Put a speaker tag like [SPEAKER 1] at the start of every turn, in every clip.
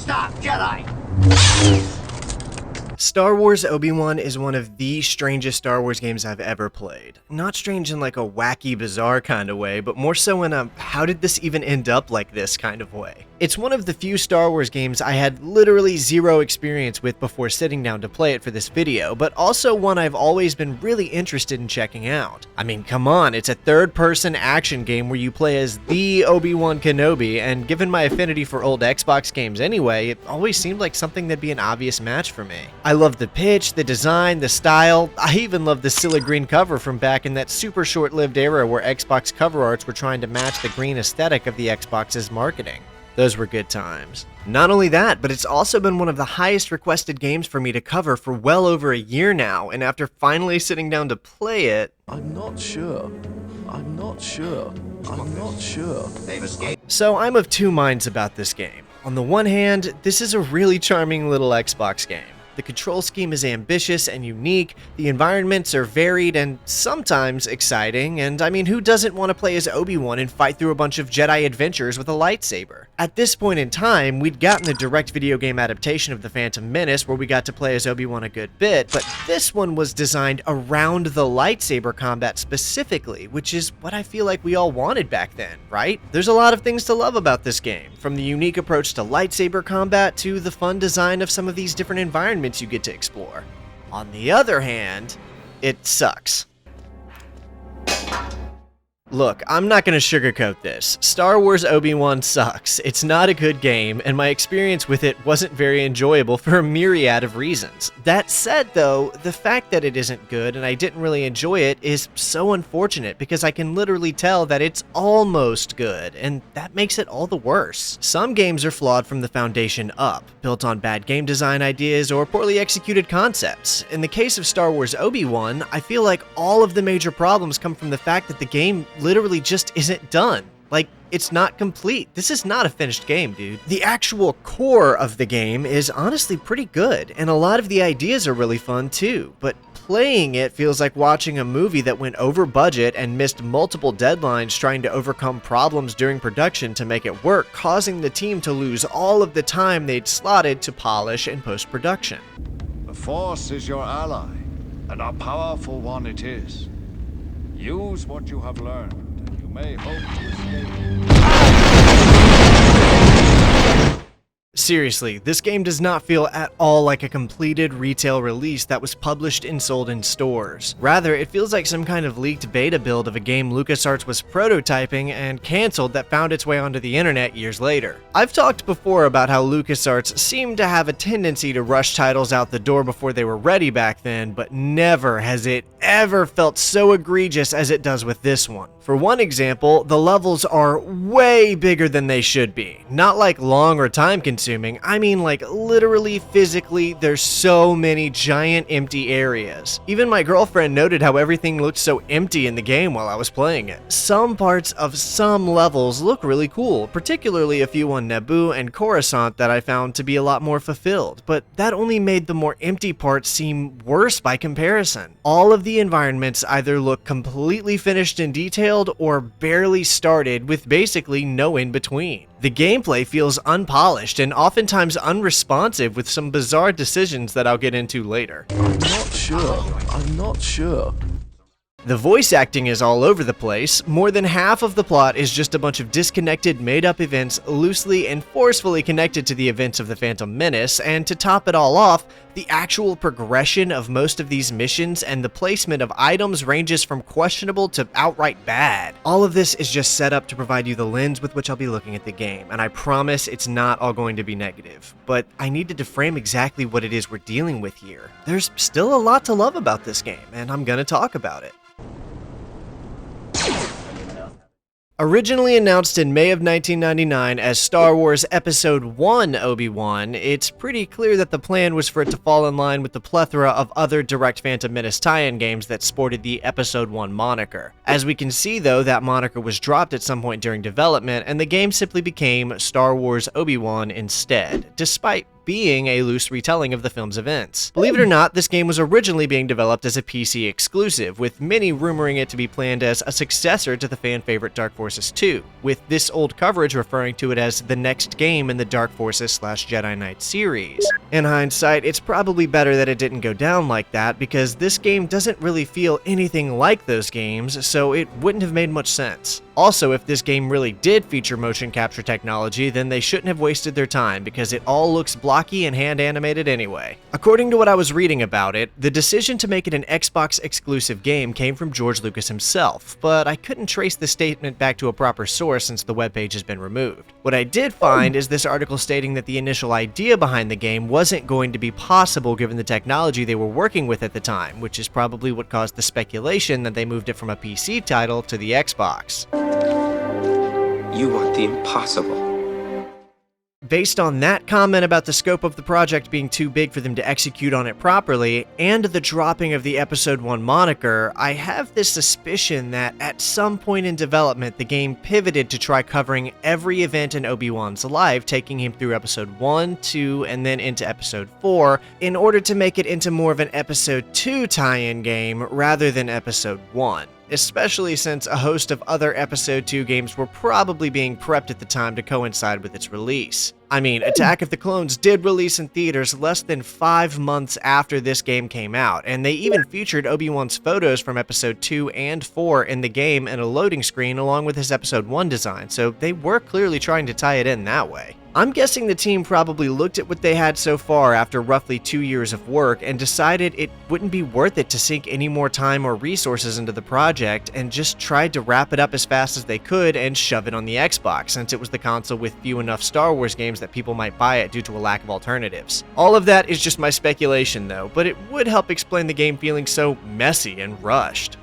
[SPEAKER 1] Stop, Jedi!
[SPEAKER 2] Star Wars Obi-Wan is one of the strangest Star Wars games I've ever played. Not strange in like a wacky, bizarre kind of way, but more so in a how did this even end up like this kind of way. It's one of the few Star Wars games I had literally zero experience with before sitting down to play it for this video, but also one I've always been really interested in checking out. I mean, come on, it's a third-person action game where you play as the Obi-Wan Kenobi, and given my affinity for old Xbox games anyway, it always seemed like something that'd be an obvious match for me. I love the pitch, the design, the style. I even love the silly green cover from back in that super short-lived era where Xbox cover arts were trying to match the green aesthetic of the Xbox's marketing. Those were good times. Not only that, but it's also been one of the highest requested games for me to cover for well over a year now, and after finally sitting down to play it,
[SPEAKER 3] I'm not sure.
[SPEAKER 2] So I'm of two minds about this game. On the one hand, this is a really charming little Xbox game. The control scheme is ambitious and unique, the environments are varied and sometimes exciting, and I mean, who doesn't want to play as Obi-Wan and fight through a bunch of Jedi adventures with a lightsaber? At this point in time, we'd gotten the direct video game adaptation of The Phantom Menace where we got to play as Obi-Wan a good bit, but this one was designed around the lightsaber combat specifically, which is what I feel like we all wanted back then, right? There's a lot of things to love about this game, from the unique approach to lightsaber combat to the fun design of some of these different environments you get to explore. On the other hand, it sucks. Look, I'm not going to sugarcoat this. Star Wars Obi-Wan sucks. It's not a good game, and my experience with it wasn't very enjoyable for a myriad of reasons. That said, though, the fact that it isn't good and I didn't really enjoy it is so unfortunate because I can literally tell that it's almost good, and that makes it all the worse. Some games are flawed from the foundation up, built on bad game design ideas or poorly executed concepts. In the case of Star Wars Obi-Wan, I feel like all of the major problems come from the fact that the game literally just isn't done. Like, it's not complete. This is not a finished game, dude. The actual core of the game is honestly pretty good, and a lot of the ideas are really fun too, but playing it feels like watching a movie that went over budget and missed multiple deadlines trying to overcome problems during production to make it work, causing the team to lose all of the time they'd slotted to polish and post-production.
[SPEAKER 4] The Force is your ally, and a powerful one it is. Use what you have learned, and you may hope to escape.
[SPEAKER 2] Seriously, this game does not feel at all like a completed retail release that was published and sold in stores. Rather, it feels like some kind of leaked beta build of a game LucasArts was prototyping and canceled that found its way onto the internet years later. I've talked before about how LucasArts seemed to have a tendency to rush titles out the door before they were ready back then, but never has it ever felt so egregious as it does with this one. For one example, the levels are way bigger than they should be. Not like long or time consuming, I mean like literally physically there's so many giant empty areas. Even my girlfriend noted how everything looked so empty in the game while I was playing it. Some parts of some levels look really cool, particularly a few on Naboo and Coruscant that I found to be a lot more fulfilled, but that only made the more empty parts seem worse by comparison. All of the environments either look completely finished in detail or barely started with basically no in-between. The gameplay feels unpolished and oftentimes unresponsive with some bizarre decisions that I'll get into later.
[SPEAKER 3] I'm not sure.
[SPEAKER 2] The voice acting is all over the place. More than half of the plot is just a bunch of disconnected, made-up events loosely and forcefully connected to the events of The Phantom Menace, and to top it all off, the actual progression of most of these missions and the placement of items ranges from questionable to outright bad. All of this is just set up to provide you the lens with which I'll be looking at the game, and I promise it's not all going to be negative. But I needed to frame exactly what it is we're dealing with here. There's still a lot to love about this game, and I'm gonna talk about it. Originally announced in May of 1999 as Star Wars Episode 1 Obi-Wan, it's pretty clear that the plan was for it to fall in line with the plethora of other direct Phantom Menace tie-in games that sported the Episode 1 moniker. As we can see though, that moniker was dropped at some point during development, and the game simply became Star Wars Obi-Wan instead, despite being a loose retelling of the film's events. Believe it or not, this game was originally being developed as a PC exclusive, with many rumoring it to be planned as a successor to the fan favorite Dark Forces 2, with this old coverage referring to it as the next game in the Dark Forces/Jedi Knight series. In hindsight, it's probably better that it didn't go down like that, because this game doesn't really feel anything like those games, so it wouldn't have made much sense. Also, if this game really did feature motion capture technology, then they shouldn't have wasted their time, because it all looks blocky and hand animated anyway. According to what I was reading about it, the decision to make it an Xbox exclusive game came from George Lucas himself, but I couldn't trace the statement back to a proper source since the webpage has been removed. What I did find is this article stating that the initial idea behind the game wasn't going to be possible given the technology they were working with at the time, which is probably what caused the speculation that they moved it from a PC title to the Xbox.
[SPEAKER 1] You want the impossible.
[SPEAKER 2] Based on that comment about the scope of the project being too big for them to execute on it properly, and the dropping of the Episode 1 moniker, I have this suspicion that at some point in development, the game pivoted to try covering every event in Obi-Wan's life, taking him through Episode 1, 2, and then into Episode 4, in order to make it into more of an Episode 2 tie-in game rather than Episode 1. Especially since a host of other Episode 2 games were probably being prepped at the time to coincide with its release. I mean, Attack of the Clones did release in theaters less than 5 months after this game came out, and they even featured Obi-Wan's photos from Episode 2 and 4 in the game in a loading screen along with his Episode 1 design, so they were clearly trying to tie it in that way. I'm guessing the team probably looked at what they had so far after roughly 2 years of work and decided it wouldn't be worth it to sink any more time or resources into the project, and just tried to wrap it up as fast as they could and shove it on the Xbox, since it was the console with few enough Star Wars games that people might buy it due to a lack of alternatives. All of that is just my speculation though, but it would help explain the game feeling so messy and rushed.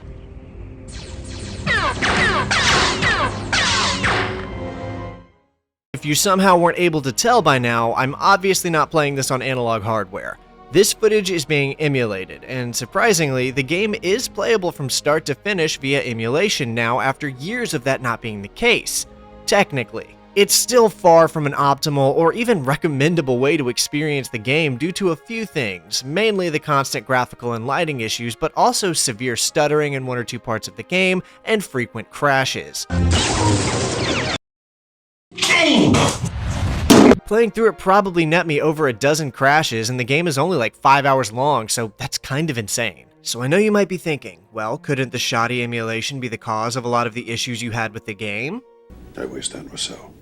[SPEAKER 2] If you somehow weren't able to tell by now, I'm obviously not playing this on analog hardware. This footage is being emulated, and surprisingly, the game is playable from start to finish via emulation now after years of that not being the case. Technically. It's still far from an optimal or even recommendable way to experience the game due to a few things, mainly the constant graphical and lighting issues, but also severe stuttering in one or two parts of the game and frequent crashes. Playing through it probably net me over a dozen crashes, and the game is only like 5 hours long, so that's kind of insane. So I know you might be thinking, well, couldn't the shoddy emulation be the cause of a lot of the issues you had with the game?
[SPEAKER 5] I wish that was so.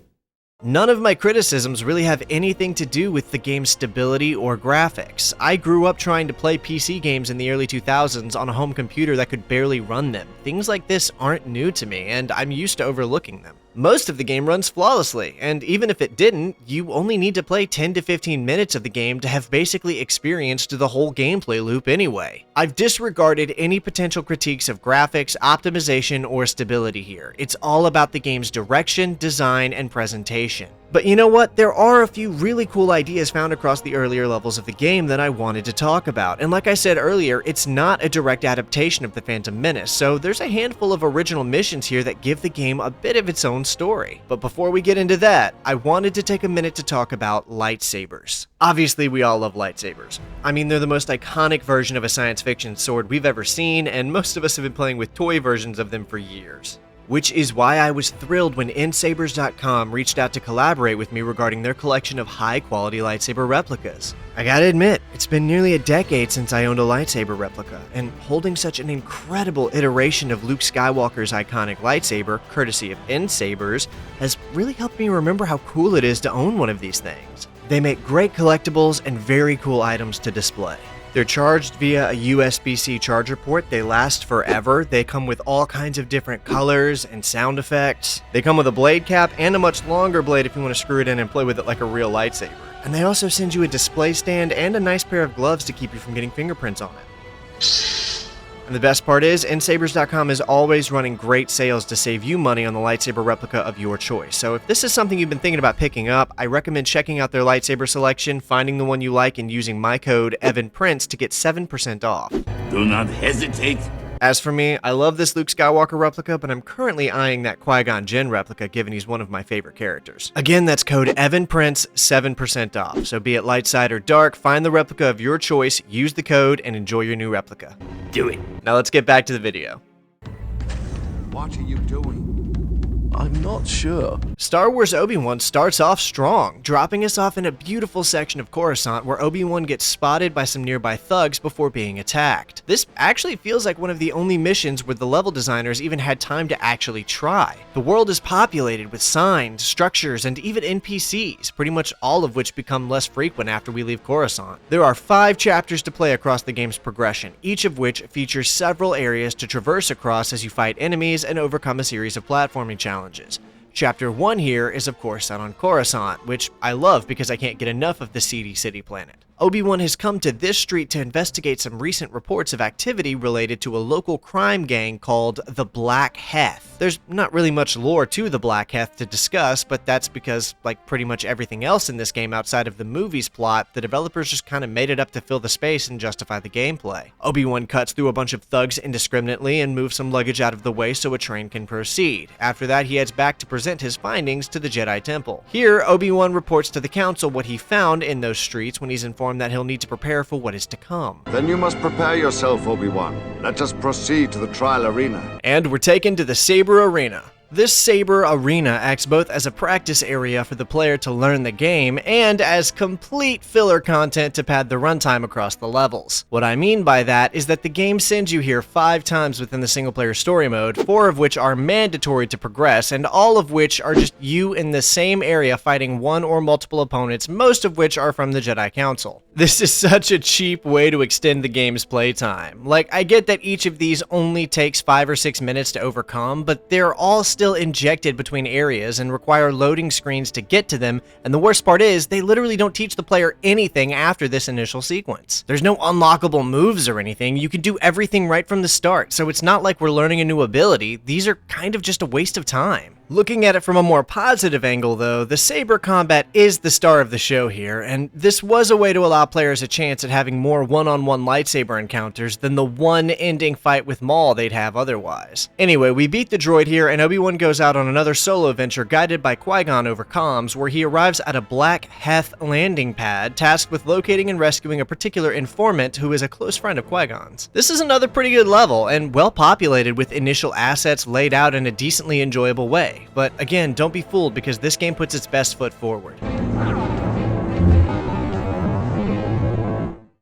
[SPEAKER 2] None of my criticisms really have anything to do with the game's stability or graphics. I grew up trying to play PC games in the early 2000s on a home computer that could barely run them. Things like this aren't new to me, and I'm used to overlooking them. Most of the game runs flawlessly, and even if it didn't, you only need to play 10 to 15 minutes of the game to have basically experienced the whole gameplay loop anyway. I've disregarded any potential critiques of graphics, optimization, or stability here. It's all about the game's direction, design, and presentation. But you know what? There are a few really cool ideas found across the earlier levels of the game that I wanted to talk about, and like I said earlier, it's not a direct adaptation of The Phantom Menace, so there's a handful of original missions here that give the game a bit of its own story. But before we get into that, I wanted to take a minute to talk about lightsabers. Obviously, we all love lightsabers. I mean, they're the most iconic version of a science fiction sword we've ever seen, and most of us have been playing with toy versions of them for years. Which is why I was thrilled when nsabers.com reached out to collaborate with me regarding their collection of high-quality lightsaber replicas. I gotta admit, it's been nearly a decade since I owned a lightsaber replica, and holding such an incredible iteration of Luke Skywalker's iconic lightsaber, courtesy of Nsabers, has really helped me remember how cool it is to own one of these things. They make great collectibles and very cool items to display. They're charged via a USB-C charger port. They last forever. They come with all kinds of different colors and sound effects. They come with a blade cap and a much longer blade if you want to screw it in and play with it like a real lightsaber. And they also send you a display stand and a nice pair of gloves to keep you from getting fingerprints on it. And the best part is, nsabers.com is always running great sales to save you money on the lightsaber replica of your choice. So if this is something you've been thinking about picking up, I recommend checking out their lightsaber selection, finding the one you like, and using my code EvanPrince to get 7% off.
[SPEAKER 6] Do not hesitate.
[SPEAKER 2] As for me, I love this Luke Skywalker replica, but I'm currently eyeing that Qui-Gon Jinn replica given he's one of my favorite characters. Again, that's code EvanPrince, 7% off. So be it light side or dark, find the replica of your choice, use the code, and enjoy your new replica. Do it. Now let's get back to the video.
[SPEAKER 4] What are you doing?
[SPEAKER 3] I'm not sure.
[SPEAKER 2] Star Wars Obi-Wan starts off strong, dropping us off in a beautiful section of Coruscant where Obi-Wan gets spotted by some nearby thugs before being attacked. This actually feels like one of the only missions where the level designers even had time to actually try. The world is populated with signs, structures, and even NPCs, pretty much all of which become less frequent after we leave Coruscant. There are 5 chapters to play across the game's progression, each of which features several areas to traverse across as you fight enemies and overcome a series of platforming challenges. Chapter 1 here is of course set on Coruscant, which I love because I can't get enough of the seedy city planet. Obi-Wan has come to this street to investigate some recent reports of activity related to a local crime gang called the Black Heth. There's not really much lore to the Black Heth to discuss, but that's because, like pretty much everything else in this game outside of the movie's plot, the developers just kind of made it up to fill the space and justify the gameplay. Obi-Wan cuts through a bunch of thugs indiscriminately and moves some luggage out of the way so a train can proceed. After that, he heads back to present his findings to the Jedi Temple. Here, Obi-Wan reports to the Council what he found in those streets when he's informed that he'll need to prepare for what is to come.
[SPEAKER 4] Then you must prepare yourself, Obi-Wan. Let us proceed to the trial arena.
[SPEAKER 2] And we're taken to the Saber Arena. This Saber Arena acts both as a practice area for the player to learn the game and as complete filler content to pad the runtime across the levels. What I mean by that is that the game sends you here 5 times within the single player story mode, 4 of which are mandatory to progress, and all of which are just you in the same area fighting one or multiple opponents, most of which are from the Jedi Council. This is such a cheap way to extend the game's playtime. Like, I get that each of these only takes 5 or 6 minutes to overcome, but they're all still injected between areas and require loading screens to get to them, and the worst part is, they literally don't teach the player anything after this initial sequence. There's no unlockable moves or anything, you can do everything right from the start, so it's not like we're learning a new ability, these are kind of just a waste of time. Looking at it from a more positive angle though, the saber combat is the star of the show here, and this was a way to allow players a chance at having more one-on-one lightsaber encounters than the one ending fight with Maul they'd have otherwise. Anyway, we beat the droid here, and Obi-Wan goes out on another solo adventure guided by Qui-Gon over comms, where he arrives at a Black Heth landing pad, tasked with locating and rescuing a particular informant who is a close friend of Qui-Gon's. This is another pretty good level, and well populated with initial assets laid out in a decently enjoyable way. But again, don't be fooled because this game puts its best foot forward.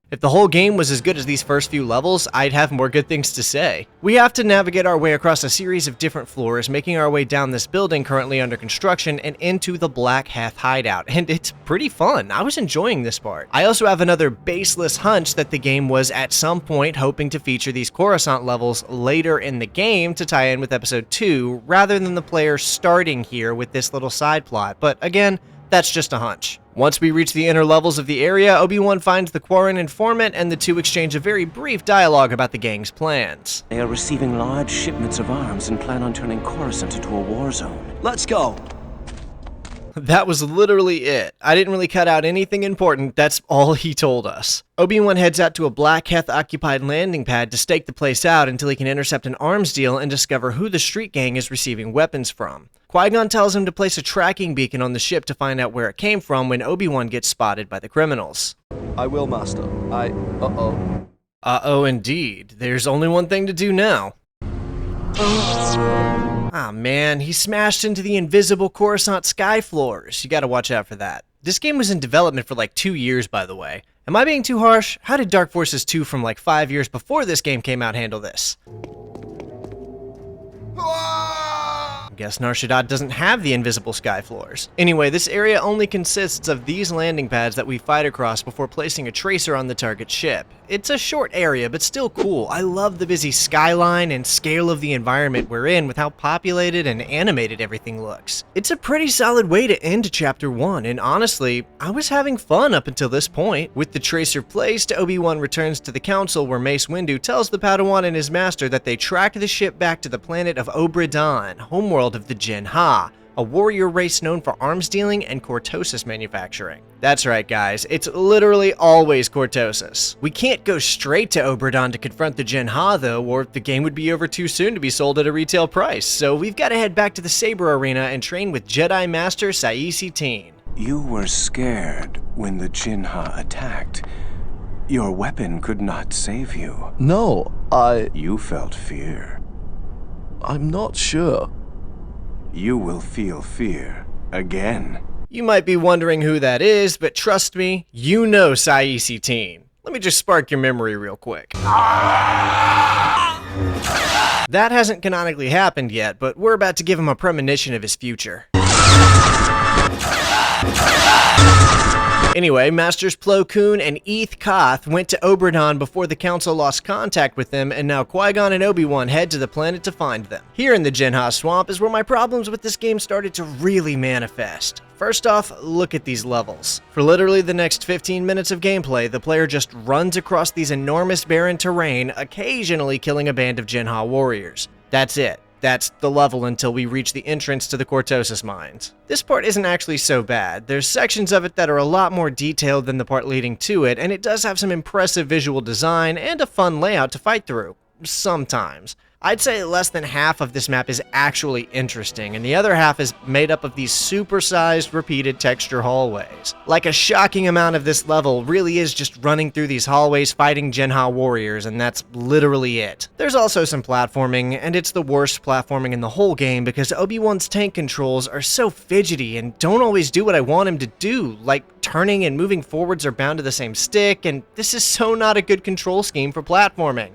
[SPEAKER 2] If the whole game was as good as these first few levels, I'd have more good things to say. We have to navigate our way across a series of different floors, making our way down this building currently under construction and into the Black Heth hideout, and it's pretty fun. I was enjoying this part. I also have another baseless hunch that the game was at some point hoping to feature these Coruscant levels later in the game to tie in with episode 2, rather than the player starting here with this little side plot, but again, that's just a hunch. Once we reach the inner levels of the area, Obi-Wan finds the Quarren informant and the two exchange a very brief dialogue about the gang's plans.
[SPEAKER 6] They are receiving large shipments of arms and plan on turning Coruscant into a war zone. Let's go!
[SPEAKER 2] That was literally it. I didn't really cut out anything important, that's all he told us. Obi-Wan heads out to a Black Heth-occupied landing pad to stake the place out until he can intercept an arms deal and discover who the street gang is receiving weapons from. Qui-Gon tells him to place a tracking beacon on the ship to find out where it came from when Obi-Wan gets spotted by the criminals.
[SPEAKER 3] I will, Master. Uh-oh.
[SPEAKER 2] Uh-oh indeed. There's only one thing to do now. Ah man, he smashed into the invisible Coruscant sky floors. You gotta watch out for that. This game was in development for like 2 years, by the way. Am I being too harsh? How did Dark Forces 2 from like 5 years before this game came out handle this? Guess Nar Shaddaa doesn't have the invisible sky floors. Anyway, this area only consists of these landing pads that we fight across before placing a tracer on the target ship. It's a short area, but still cool. I love the busy skyline and scale of the environment we're in with how populated and animated everything looks. It's a pretty solid way to end Chapter 1, and honestly, I was having fun up until this point. With the tracer placed, Obi-Wan returns to the Council where Mace Windu tells the Padawan and his master that they tracked the ship back to the planet of Obridan, homeworld of the Jin Ha, a warrior race known for arms dealing and cortosis manufacturing. That's right, guys, it's literally always cortosis. We can't go straight to Oberdan to confront the Jinha though, or the game would be over too soon to be sold at a retail price, so we've got to head back to the Saber Arena and train with Jedi Master Saisi Teen.
[SPEAKER 6] You were scared when the Jinha attacked. Your weapon could not save you.
[SPEAKER 3] No,
[SPEAKER 6] You felt fear.
[SPEAKER 3] I'm not sure.
[SPEAKER 6] You will feel fear again.
[SPEAKER 2] You might be wondering who that is, but trust me, you know Saisi Teen. Let me just spark your memory real quick. That hasn't canonically happened yet, but we're about to give him a premonition of his future. Anyway, Masters Plo Koon and Eth Koth went to Oberdan before the Council lost contact with them, and now Qui-Gon and Obi-Wan head to the planet to find them. Here in the Jinha Swamp is where my problems with this game started to really manifest. First off, look at these levels. For literally the next 15 minutes of gameplay, the player just runs across these enormous barren terrain, occasionally killing a band of Jinha warriors. That's it. That's the level until we reach the entrance to the Cortosis mines. This part isn't actually so bad. There's sections of it that are a lot more detailed than the part leading to it, and it does have some impressive visual design and a fun layout to fight through. Sometimes. I'd say less than half of this map is actually interesting, and the other half is made up of these supersized, repeated texture hallways. Like, a shocking amount of this level really is just running through these hallways fighting Jinha warriors, and that's literally it. There's also some platforming, and it's the worst platforming in the whole game because Obi-Wan's tank controls are so fidgety and don't always do what I want him to do, like turning and moving forwards are bound to the same stick, and this is so not a good control scheme for platforming.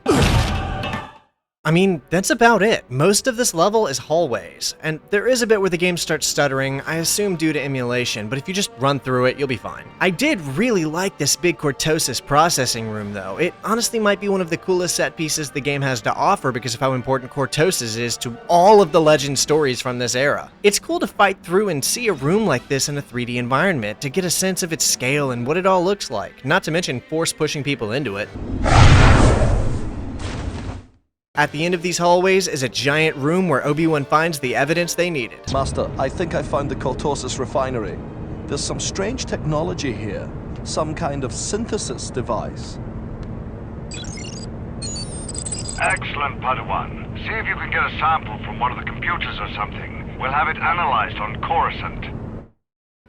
[SPEAKER 2] I mean, that's about it. Most of this level is hallways, and there is a bit where the game starts stuttering, I assume due to emulation, but if you just run through it, you'll be fine. I did really like this big Cortosis processing room though. It honestly might be one of the coolest set pieces the game has to offer because of how important Cortosis is to all of the legend stories from this era. It's cool to fight through and see a room like this in a 3D environment to get a sense of its scale and what it all looks like, not to mention force pushing people into it. At the end of these hallways is a giant room where Obi-Wan finds the evidence they needed.
[SPEAKER 3] Master, I think I found the Cortosis refinery. There's some strange technology here. Some kind of synthesis device.
[SPEAKER 7] Excellent, Padawan. See if you can get a sample from one of the computers or something. We'll have it analyzed on Coruscant.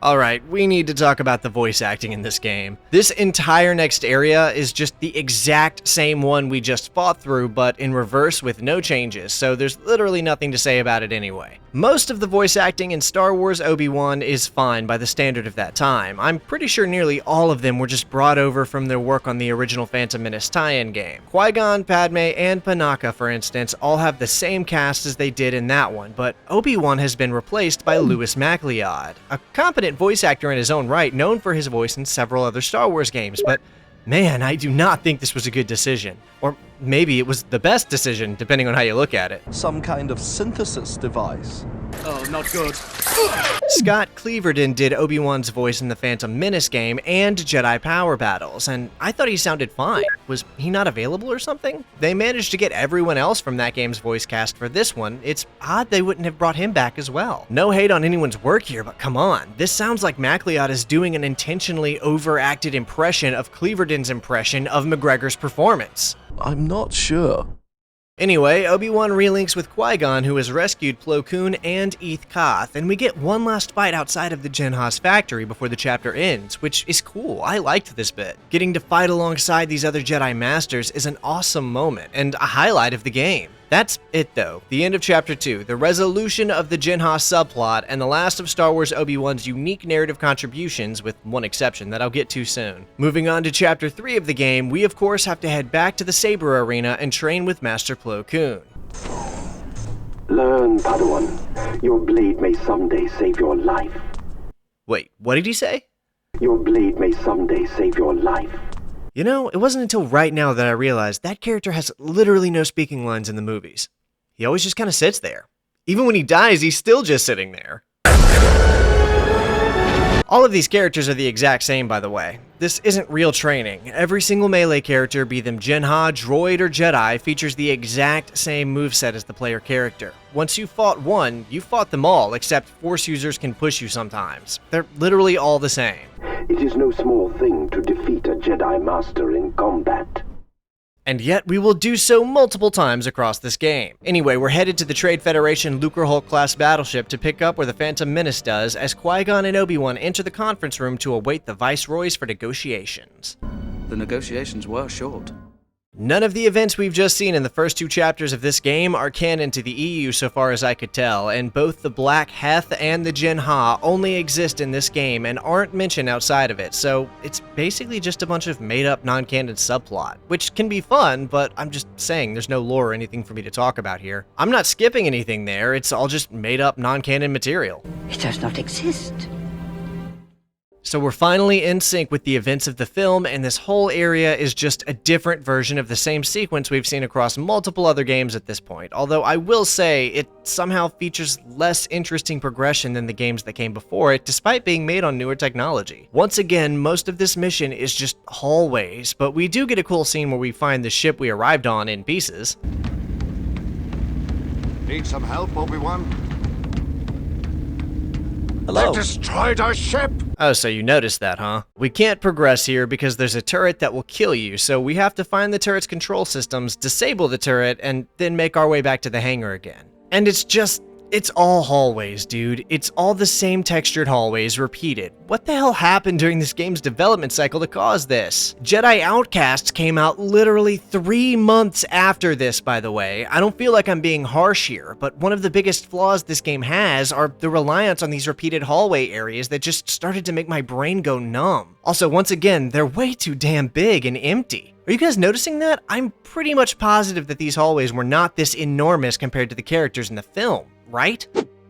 [SPEAKER 2] Alright, we need to talk about the voice acting in this game. This entire next area is just the exact same one we just fought through, but in reverse with no changes, so there's literally nothing to say about it anyway. Most of the voice acting in Star Wars Obi-Wan is fine by the standard of that time. I'm pretty sure nearly all of them were just brought over from their work on the original Phantom Menace tie-in game. Qui-Gon, Padme, and Panaka, for instance, all have the same cast as they did in that one, but Obi-Wan has been replaced by Louis MacLeod, a competent voice actor in his own right, known for his voice in several other Star Wars games, but man, I do not think this was a good decision. Or maybe it was the best decision, depending on how you look at it.
[SPEAKER 3] Some kind of synthesis device.
[SPEAKER 6] Oh, not good.
[SPEAKER 2] Scott Cleaverton did Obi-Wan's voice in the Phantom Menace game and Jedi Power Battles, and I thought he sounded fine. Was he not available or something? They managed to get everyone else from that game's voice cast for this one. It's odd they wouldn't have brought him back as well. No hate on anyone's work here, but come on. This sounds like MacLeod is doing an intentionally overacted impression of Cleaverton's impression of McGregor's performance.
[SPEAKER 3] I'm not sure.
[SPEAKER 2] Anyway, Obi-Wan relinks with Qui-Gon, who has rescued Plo Koon and Eth Koth, and we get one last fight outside of the Jinha's factory before the chapter ends, which is cool. I liked this bit. Getting to fight alongside these other Jedi Masters is an awesome moment, and a highlight of the game. That's it though. The end of Chapter 2, the resolution of the Jinha subplot, and the last of Star Wars Obi-Wan's unique narrative contributions, with one exception that I'll get to soon. Moving on to Chapter 3 of the game, we of course have to head back to the Saber Arena and train with Master Plo Koon.
[SPEAKER 8] Learn, Padawan. Your blade may someday save your life.
[SPEAKER 2] Wait, what did he say?
[SPEAKER 8] Your blade may someday save your life.
[SPEAKER 2] You know, it wasn't until right now that I realized that character has literally no speaking lines in the movies. He always just kind of sits there. Even when he dies, he's still just sitting there. All of these characters are the exact same, by the way. This isn't real training. Every single melee character, be them Jinha, droid, or Jedi, features the exact same moveset as the player character. Once you fought one, you fought them all, except Force users can push you sometimes. They're literally all the same.
[SPEAKER 8] It is no small thing to defeat a Jedi Master in combat.
[SPEAKER 2] And yet, we will do so multiple times across this game. Anyway, we're headed to the Trade Federation Lucrehulk-class battleship to pick up where the Phantom Menace does, as Qui-Gon and Obi-Wan enter the conference room to await the Viceroys for negotiations.
[SPEAKER 9] The negotiations were short.
[SPEAKER 2] None of the events we've just seen in the first 2 chapters of this game are canon to the EU so far as I could tell, and both the Black Heth and the Jinha only exist in this game and aren't mentioned outside of it, so it's basically just a bunch of made-up non-canon subplot, which can be fun, but I'm just saying there's no lore or anything for me to talk about here. I'm not skipping anything there, it's all just made-up non-canon material.
[SPEAKER 10] It does not exist.
[SPEAKER 2] So we're finally in sync with the events of the film, and this whole area is just a different version of the same sequence we've seen across multiple other games at this point, although I will say it somehow features less interesting progression than the games that came before it, despite being made on newer technology. Once again, most of this mission is just hallways, but we do get a cool scene where we find the ship we arrived on in pieces.
[SPEAKER 4] Need some help, Obi-Wan?
[SPEAKER 3] Hello.
[SPEAKER 4] They've destroyed our ship!
[SPEAKER 2] Oh, so you noticed that, huh? We can't progress here because there's a turret that will kill you, so we have to find the turret's control systems, disable the turret, and then make our way back to the hangar again. And it's all hallways, dude. It's all the same textured hallways repeated. What the hell happened during this game's development cycle to cause this? Jedi Outcasts came out literally 3 months after this, by the way. I don't feel like I'm being harsh here, but one of the biggest flaws this game has are the reliance on these repeated hallway areas that just started to make my brain go numb. Also, once again, they're way too damn big and empty. Are you guys noticing that? I'm pretty much positive that these hallways were not this enormous compared to the characters in the film, right?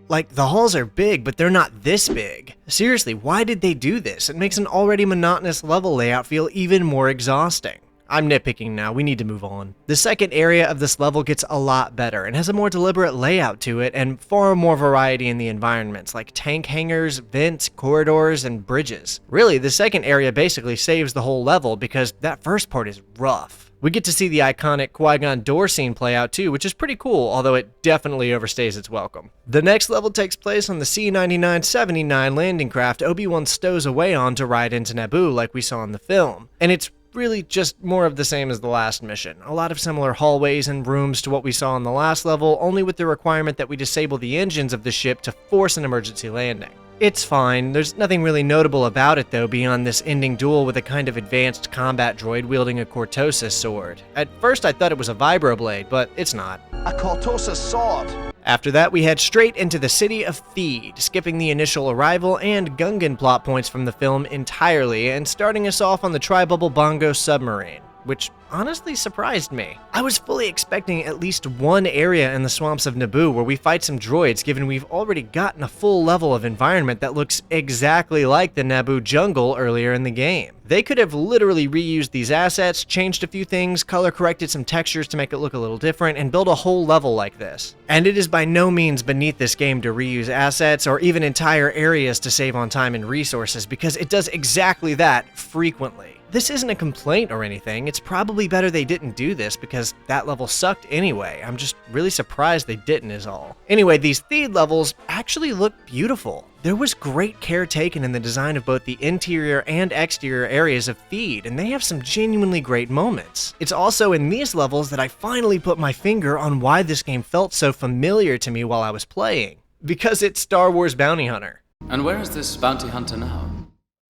[SPEAKER 2] Like, the halls are big, but they're not this big. Seriously, why did they do this? It makes an already monotonous level layout feel even more exhausting. I'm nitpicking now, we need to move on. The second area of this level gets a lot better and has a more deliberate layout to it and far more variety in the environments, like tank hangars, vents, corridors, and bridges. Really, the second area basically saves the whole level because that first part is rough. We get to see the iconic Qui-Gon door scene play out too, which is pretty cool, although it definitely overstays its welcome. The next level takes place on the C-9979 landing craft Obi-Wan stows away on to ride into Naboo like we saw in the film, and it's really just more of the same as the last mission. A lot of similar hallways and rooms to what we saw in the last level, only with the requirement that we disable the engines of the ship to force an emergency landing. It's fine, there's nothing really notable about it though beyond this ending duel with a kind of advanced combat droid wielding a Cortosis sword. At first I thought it was a vibroblade, but it's not.
[SPEAKER 3] A Cortosis sword.
[SPEAKER 2] After that, we head straight into the city of Theed, skipping the initial arrival and Gungan plot points from the film entirely, and starting us off on the Tri-Bubble Bongo submarine, which honestly surprised me. I was fully expecting at least one area in the swamps of Naboo where we fight some droids, given we've already gotten a full level of environment that looks exactly like the Naboo jungle earlier in the game. They could have literally reused these assets, changed a few things, color corrected some textures to make it look a little different, and build a whole level like this. And it is by no means beneath this game to reuse assets or even entire areas to save on time and resources, because it does exactly that frequently. This isn't a complaint or anything, it's probably better they didn't do this because that level sucked anyway. I'm just really surprised they didn't is all. Anyway, these Theed levels actually look beautiful. There was great care taken in the design of both the interior and exterior areas of Theed, and they have some genuinely great moments. It's also in these levels that I finally put my finger on why this game felt so familiar to me while I was playing. Because it's Star Wars Bounty Hunter.
[SPEAKER 9] And where is this bounty hunter now?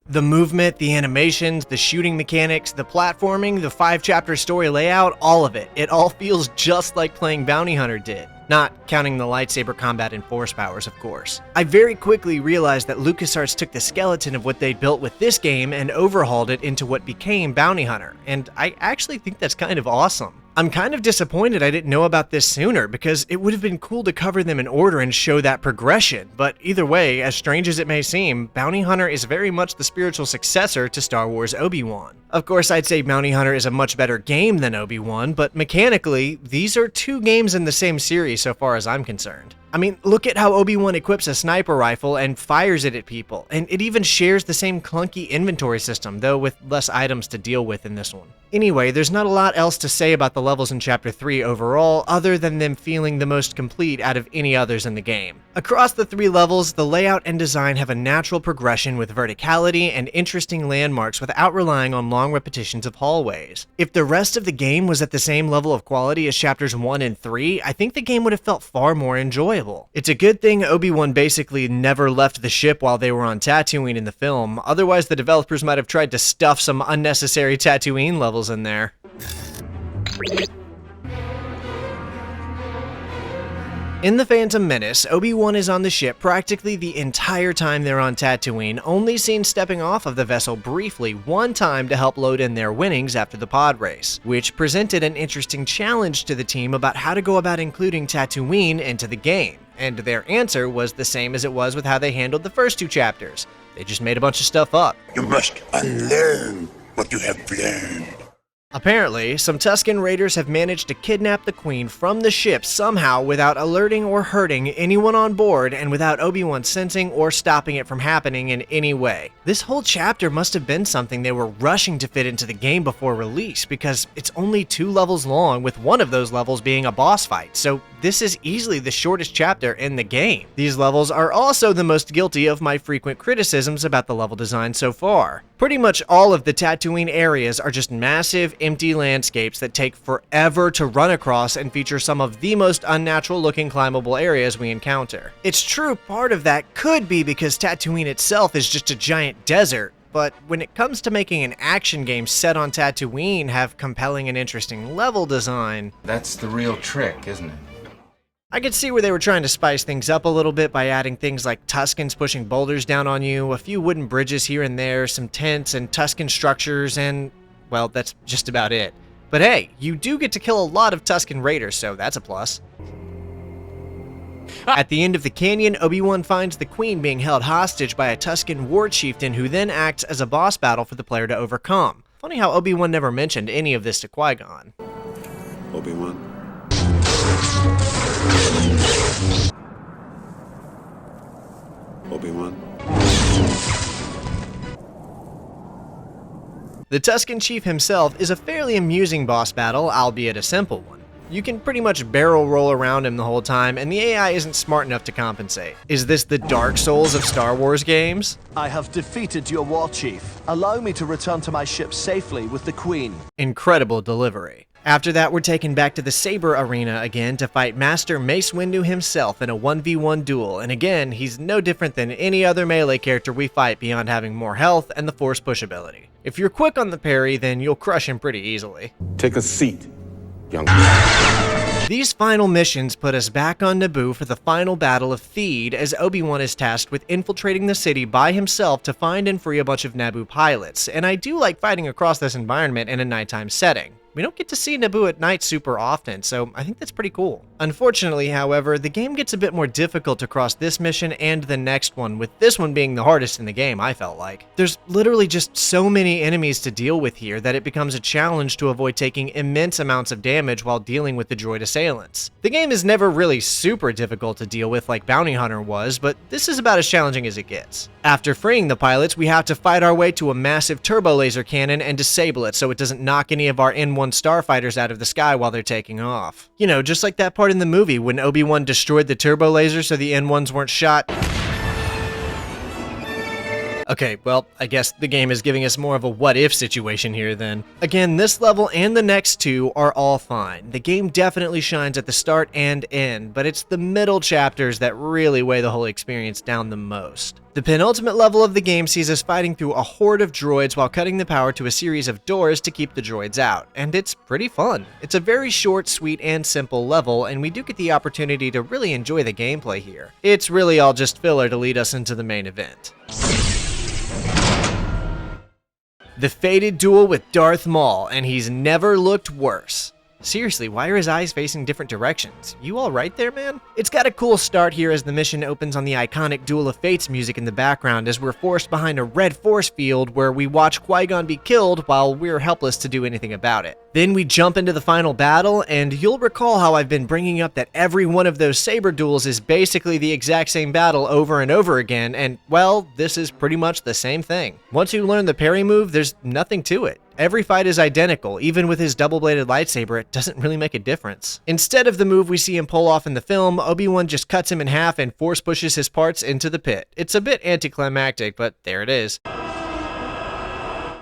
[SPEAKER 2] The movement, the animations, the shooting mechanics, the platforming, the 5-chapter story layout, all of it. It all feels just like playing Bounty Hunter did. Not counting the lightsaber combat and force powers, of course. I very quickly realized that LucasArts took the skeleton of what they built with this game and overhauled it into what became Bounty Hunter, and I actually think that's kind of awesome. I'm kind of disappointed I didn't know about this sooner, because it would have been cool to cover them in order and show that progression, but either way, as strange as it may seem, Bounty Hunter is very much the spiritual successor to Star Wars Obi-Wan. Of course, I'd say Bounty Hunter is a much better game than Obi-Wan, but mechanically, these are two games in the same series so far as I'm concerned. I mean, look at how Obi-Wan equips a sniper rifle and fires it at people, and it even shares the same clunky inventory system, though with less items to deal with in this one. Anyway, there's not a lot else to say about the levels in Chapter 3 overall, other than them feeling the most complete out of any others in the game. Across the 3 levels, the layout and design have a natural progression with verticality and interesting landmarks without relying on long repetitions of hallways. If the rest of the game was at the same level of quality as Chapters 1 and 3, I think the game would have felt far more enjoyable. It's a good thing Obi-Wan basically never left the ship while they were on Tatooine in the film, otherwise the developers might have tried to stuff some unnecessary Tatooine levels in there. In The Phantom Menace, Obi-Wan is on the ship practically the entire time they're on Tatooine, only seen stepping off of the vessel briefly one time to help load in their winnings after the pod race, which presented an interesting challenge to the team about how to go about including Tatooine into the game, and their answer was the same as it was with how they handled the first 2 chapters. They just made a bunch of stuff up.
[SPEAKER 5] You must unlearn what you have learned.
[SPEAKER 2] Apparently, some Tusken Raiders have managed to kidnap the Queen from the ship somehow without alerting or hurting anyone on board and without Obi-Wan sensing or stopping it from happening in any way. This whole chapter must have been something they were rushing to fit into the game before release because it's only 2 levels long, with one of those levels being a boss fight, so this is easily the shortest chapter in the game. These levels are also the most guilty of my frequent criticisms about the level design so far. Pretty much all of the Tatooine areas are just massive, empty landscapes that take forever to run across and feature some of the most unnatural looking climbable areas we encounter. It's true part of that could be because Tatooine itself is just a giant desert, but when it comes to making an action game set on Tatooine have compelling and interesting level design,
[SPEAKER 10] that's the real trick, isn't it?
[SPEAKER 2] I could see where they were trying to spice things up a little bit by adding things like Tuskens pushing boulders down on you, a few wooden bridges here and there, some tents and Tusken structures, and, well, that's just about it. But hey, you do get to kill a lot of Tusken Raiders, so that's a plus. At the end of the canyon, Obi-Wan finds the Queen being held hostage by a Tusken war chieftain who then acts as a boss battle for the player to overcome. Funny how Obi-Wan never mentioned any of this to Qui-Gon.
[SPEAKER 5] Obi-Wan. Obi-Wan.
[SPEAKER 2] The Tusken Chief himself is a fairly amusing boss battle, albeit a simple one. You can pretty much barrel roll around him the whole time, and the AI isn't smart enough to compensate. Is this the Dark Souls of Star Wars games?
[SPEAKER 3] I have defeated your war chief. Allow me to return to my ship safely with the Queen.
[SPEAKER 2] Incredible delivery. After that, we're taken back to the Saber Arena again to fight Master Mace Windu himself in a 1v1 duel, and again, he's no different than any other melee character we fight beyond having more health and the Force push ability. If you're quick on the parry, then you'll crush him pretty easily.
[SPEAKER 5] Take a seat, young.
[SPEAKER 2] These final missions put us back on Naboo for the final battle of Theed, as Obi-Wan is tasked with infiltrating the city by himself to find and free a bunch of Naboo pilots, and I do like fighting across this environment in a nighttime setting. We don't get to see Naboo at night super often, so I think that's pretty cool. Unfortunately, however, the game gets a bit more difficult across this mission and the next one, with this one being the hardest in the game, I felt like. There's literally just so many enemies to deal with here that it becomes a challenge to avoid taking immense amounts of damage while dealing with the droid assailants. The game is never really super difficult to deal with like Bounty Hunter was, but this is about as challenging as it gets. After freeing the pilots, we have to fight our way to a massive turbo laser cannon and disable it so it doesn't knock any of our N1 starfighters out of the sky while they're taking off. You know, just like that part in the movie when Obi-Wan destroyed the turbo laser so the N1s weren't shot. Okay, well, I guess the game is giving us more of a what-if situation here then. Again, this level and the next 2 are all fine. The game definitely shines at the start and end, but it's the middle chapters that really weigh the whole experience down the most. The penultimate level of the game sees us fighting through a horde of droids while cutting the power to a series of doors to keep the droids out, and it's pretty fun. It's a very short, sweet, and simple level, and we do get the opportunity to really enjoy the gameplay here. It's really all just filler to lead us into the main event. The fated duel with Darth Maul, and he's never looked worse. Seriously, why are his eyes facing different directions? You alright there, man? It's got a cool start here as the mission opens on the iconic Duel of Fates music in the background as we're forced behind a red force field where we watch Qui-Gon be killed while we're helpless to do anything about it. Then we jump into the final battle, and you'll recall how I've been bringing up that every one of those saber duels is basically the exact same battle over and over again, and well, this is pretty much the same thing. Once you learn the parry move, there's nothing to it. Every fight is identical, even with his double-bladed lightsaber, it doesn't really make a difference. Instead of the move we see him pull off in the film, Obi-Wan just cuts him in half and force pushes his parts into the pit. It's a bit anticlimactic, but there it is. I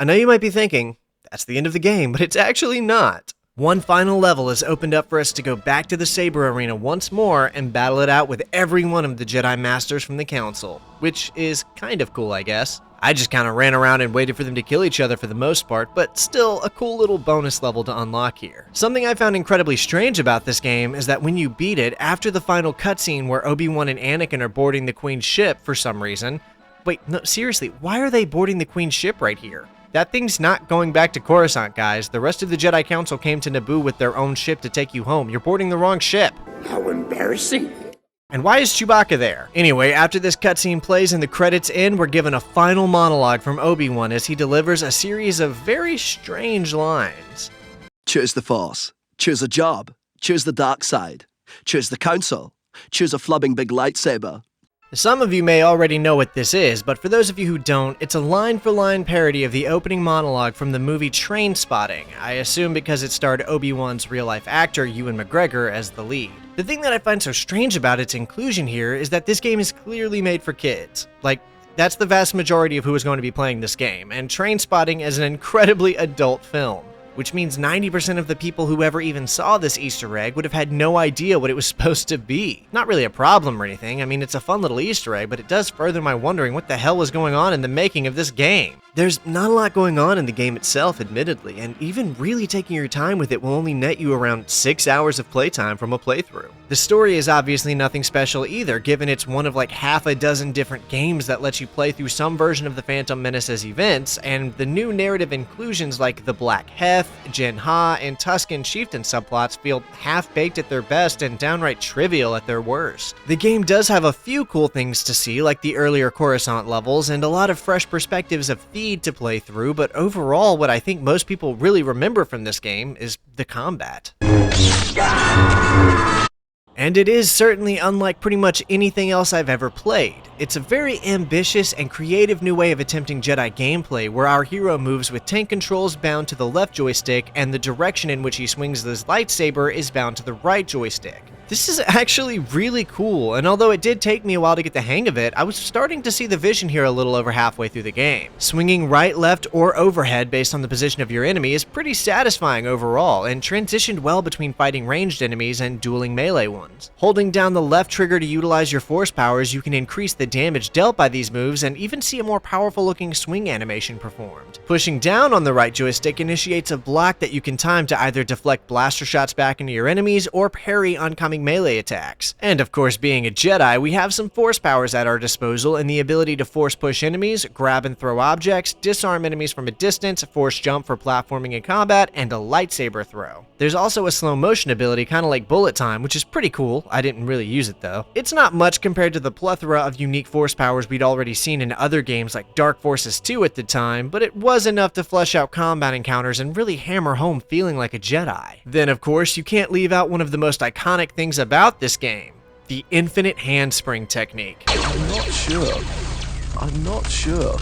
[SPEAKER 2] know you might be thinking, that's the end of the game, but it's actually not. One final level is opened up for us to go back to the Saber Arena once more and battle it out with every one of the Jedi Masters from the Council, which is kind of cool, I guess. I just kind of ran around and waited for them to kill each other for the most part, but still a cool little bonus level to unlock here. Something I found incredibly strange about this game is that when you beat it, after the final cutscene where Obi-Wan and Anakin are boarding the Queen's ship for some reason, wait, no, seriously, why are they boarding the Queen's ship right here? That thing's not going back to Coruscant, guys. The rest of the Jedi Council came to Naboo with their own ship to take you home. You're boarding the wrong ship.
[SPEAKER 5] How embarrassing.
[SPEAKER 2] And why is Chewbacca there? Anyway, after this cutscene plays and the credits end, we're given a final monologue from Obi-Wan as he delivers a series of very strange lines.
[SPEAKER 3] Choose the Force. Choose a job. Choose the dark side. Choose the Council. Choose a flubbing big lightsaber.
[SPEAKER 2] Some of you may already know what this is, but for those of you who don't, it's a line-for-line parody of the opening monologue from the movie Trainspotting, I assume because it starred Obi-Wan's real-life actor, Ewan McGregor, as the lead. The thing that I find so strange about its inclusion here is that this game is clearly made for kids. Like, that's the vast majority of who is going to be playing this game, and Trainspotting is an incredibly adult film, which means 90% of the people who ever even saw this Easter egg would have had no idea what it was supposed to be. Not really a problem or anything, I mean it's a fun little Easter egg, but it does further my wondering what the hell was going on in the making of this game. There's not a lot going on in the game itself, admittedly, and even really taking your time with it will only net you around 6 hours of playtime from a playthrough. The story is obviously nothing special either, given it's one of like half a dozen different games that lets you play through some version of the Phantom Menace's events, and the new narrative inclusions like the Black Heth, Jin Ha, and Tusken Chieftain subplots feel half-baked at their best and downright trivial at their worst. The game does have a few cool things to see, like the earlier Coruscant levels, and a lot of fresh perspectives of feed to play through, but overall what I think most people really remember from this game is the combat. And it is certainly unlike pretty much anything else I've ever played. It's a very ambitious and creative new way of attempting Jedi gameplay where our hero moves with tank controls bound to the left joystick and the direction in which he swings his lightsaber is bound to the right joystick. This is actually really cool, and although it did take me a while to get the hang of it, I was starting to see the vision here a little over halfway through the game. Swinging right, left, or overhead based on the position of your enemy is pretty satisfying overall, and transitioned well between fighting ranged enemies and dueling melee ones. Holding down the left trigger to utilize your force powers, you can increase the damage dealt by these moves and even see a more powerful looking swing animation performed. Pushing down on the right joystick initiates a block that you can time to either deflect blaster shots back into your enemies or parry oncoming melee attacks. And of course, being a Jedi, we have some force powers at our disposal and the ability to force push enemies, grab and throw objects, disarm enemies from a distance, force jump for platforming and combat, and a lightsaber throw. There's also a slow motion ability kind of like bullet time, which is pretty cool. I didn't really use it though. It's not much compared to the plethora of unique force powers we'd already seen in other games like Dark Forces 2 at the time, but it was enough to flesh out combat encounters and really hammer home feeling like a Jedi. Then of course, you can't leave out one of the most iconic things about this game, the infinite handspring technique.
[SPEAKER 3] I'm not sure.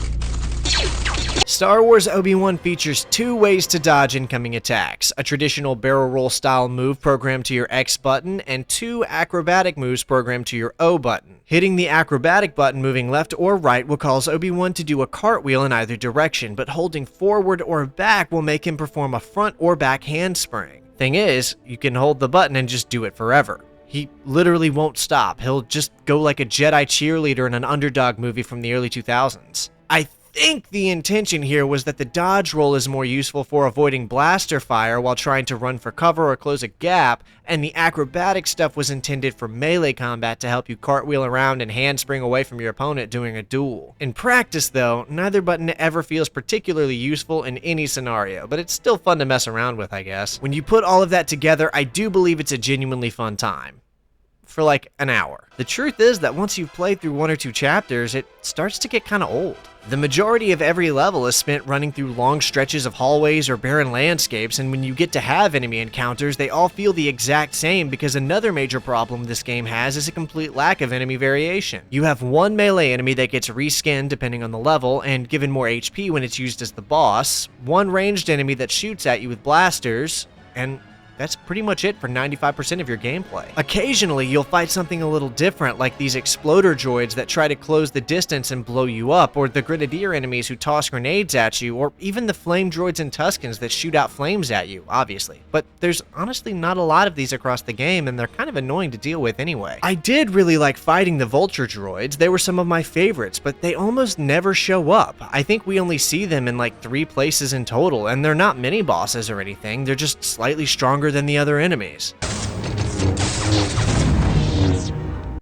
[SPEAKER 2] Star Wars Obi-Wan features two ways to dodge incoming attacks, a traditional barrel roll style move programmed to your X button, and two acrobatic moves programmed to your O button. Hitting the acrobatic button moving left or right will cause Obi-Wan to do a cartwheel in either direction, but holding forward or back will make him perform a front or back handspring. Thing is, you can hold the button and just do it forever. He literally won't stop. He'll just go like a Jedi cheerleader in an underdog movie from the early 2000s. I think the intention here was that the dodge roll is more useful for avoiding blaster fire while trying to run for cover or close a gap, and the acrobatic stuff was intended for melee combat to help you cartwheel around and handspring away from your opponent during a duel. In practice though, neither button ever feels particularly useful in any scenario, but it's still fun to mess around with, I guess. When you put all of that together, I do believe it's a genuinely fun time. For like an hour. The truth is that once you've played through 1 or 2 chapters, it starts to get kinda old. The majority of every level is spent running through long stretches of hallways or barren landscapes, and when you get to have enemy encounters, they all feel the exact same because another major problem this game has is a complete lack of enemy variation. You have one melee enemy that gets reskinned depending on the level and given more HP when it's used as the boss, one ranged enemy that shoots at you with blasters, and that's pretty much it for 95% of your gameplay. Occasionally, you'll fight something a little different, like these exploder droids that try to close the distance and blow you up, or the grenadier enemies who toss grenades at you, or even the flame droids and Tuskens that shoot out flames at you, obviously. But there's honestly not a lot of these across the game, and they're kind of annoying to deal with anyway. I did really like fighting the vulture droids. They were some of my favorites, but they almost never show up. I think we only see them in like 3 places in total, and they're not mini bosses or anything. They're just slightly stronger than the other enemies.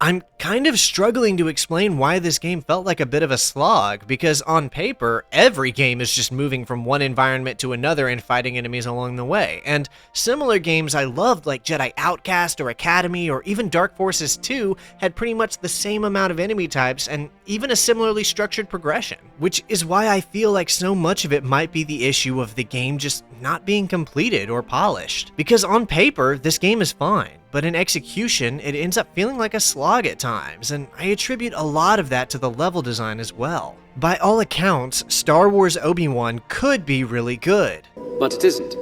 [SPEAKER 2] I'm kind of struggling to explain why this game felt like a bit of a slog, because on paper, every game is just moving from one environment to another and fighting enemies along the way, and similar games I loved like Jedi Outcast or Academy or even Dark Forces 2 had pretty much the same amount of enemy types and even a similarly structured progression, which is why I feel like so much of it might be the issue of the game just not being completed or polished. Because on paper, this game is fine, but in execution, it ends up feeling like a slog at times, and I attribute a lot of that to the level design as well. By all accounts, Star Wars Obi-Wan could be really good.
[SPEAKER 9] But it isn't.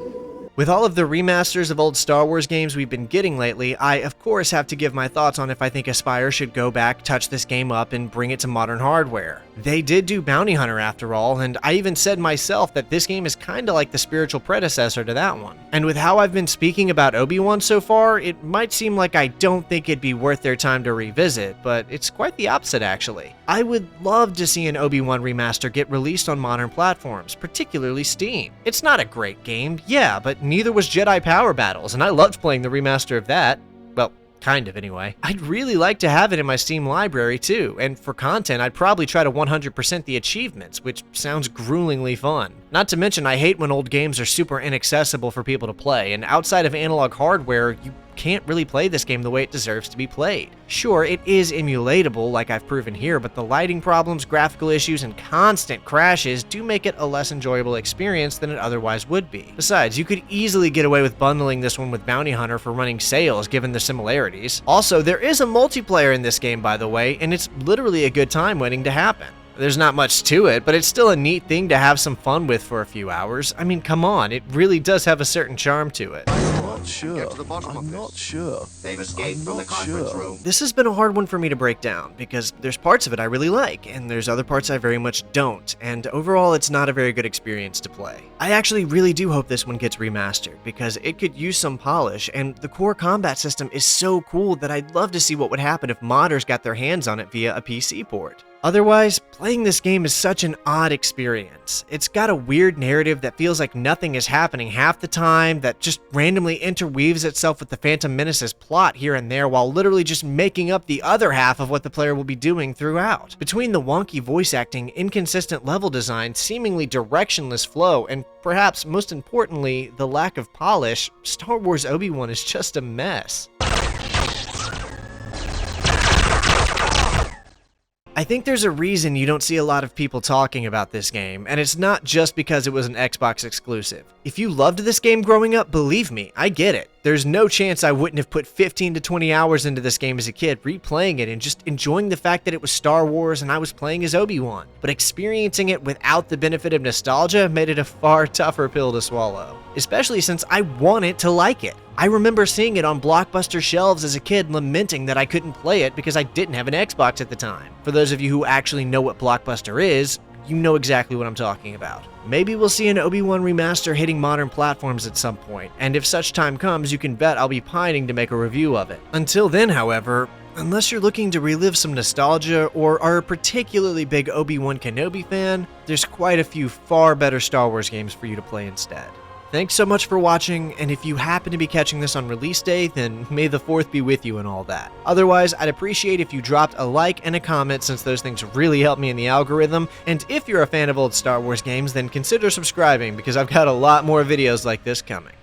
[SPEAKER 2] With all of the remasters of old Star Wars games we've been getting lately, I of course have to give my thoughts on if I think Aspyr should go back, touch this game up, and bring it to modern hardware. They did do Bounty Hunter after all, and I even said myself that this game is kinda like the spiritual predecessor to that one. And with how I've been speaking about Obi-Wan so far, it might seem like I don't think it'd be worth their time to revisit, but it's quite the opposite actually. I would love to see an Obi-Wan remaster get released on modern platforms, particularly Steam. It's not a great game, yeah, but neither was Jedi Power Battles, and I loved playing the remaster of that. Well, kind of anyway. I'd really like to have it in my Steam library too, and for content I'd probably try to 100% the achievements, which sounds gruelingly fun. Not to mention I hate when old games are super inaccessible for people to play, and outside of analog hardware, you can't really play this game the way it deserves to be played. Sure, it is emulatable like I've proven here, but the lighting problems, graphical issues, and constant crashes do make it a less enjoyable experience than it otherwise would be. Besides, you could easily get away with bundling this one with Bounty Hunter for running sales given the similarities. Also, there is a multiplayer in this game by the way, and it's literally a good time waiting to happen. There's not much to it, but it's still a neat thing to have some fun with for a few hours. I mean, come on, it really does have a certain charm to it.
[SPEAKER 3] I'm not sure.
[SPEAKER 5] They've escaped from the conference room.
[SPEAKER 2] This has been a hard one for me to break down, because there's parts of it I really like, and there's other parts I very much don't, and overall it's not a very good experience to play. I actually really do hope this one gets remastered, because it could use some polish, and the core combat system is so cool that I'd love to see what would happen if modders got their hands on it via a PC port. Otherwise, playing this game is such an odd experience. It's got a weird narrative that feels like nothing is happening half the time, that just randomly interweaves itself with the Phantom Menace's plot here and there while literally just making up the other half of what the player will be doing throughout. Between the wonky voice acting, inconsistent level design, seemingly directionless flow, and perhaps most importantly, the lack of polish, Star Wars Obi-Wan is just a mess. I think there's a reason you don't see a lot of people talking about this game, and it's not just because it was an Xbox exclusive. If you loved this game growing up, believe me, I get it. There's no chance I wouldn't have put 15 to 20 hours into this game as a kid, replaying it and just enjoying the fact that it was Star Wars and I was playing as Obi-Wan. But experiencing it without the benefit of nostalgia made it a far tougher pill to swallow, especially since I wanted to like it. I remember seeing it on Blockbuster shelves as a kid, lamenting that I couldn't play it because I didn't have an Xbox at the time. For those of you who actually know what Blockbuster is, you know exactly what I'm talking about. Maybe we'll see an Obi-Wan remaster hitting modern platforms at some point, and if such time comes, you can bet I'll be pining to make a review of it. Until then, however, Unless you're looking to relive some nostalgia or are a particularly big Obi-Wan Kenobi fan, there's quite a few far better Star Wars games for you to play instead. Thanks so much for watching, and if you happen to be catching this on release day, then may the 4th be with you and all that. Otherwise, I'd appreciate if you dropped a like and a comment, since those things really help me in the algorithm, and if you're a fan of old Star Wars games, then consider subscribing, because I've got a lot more videos like this coming.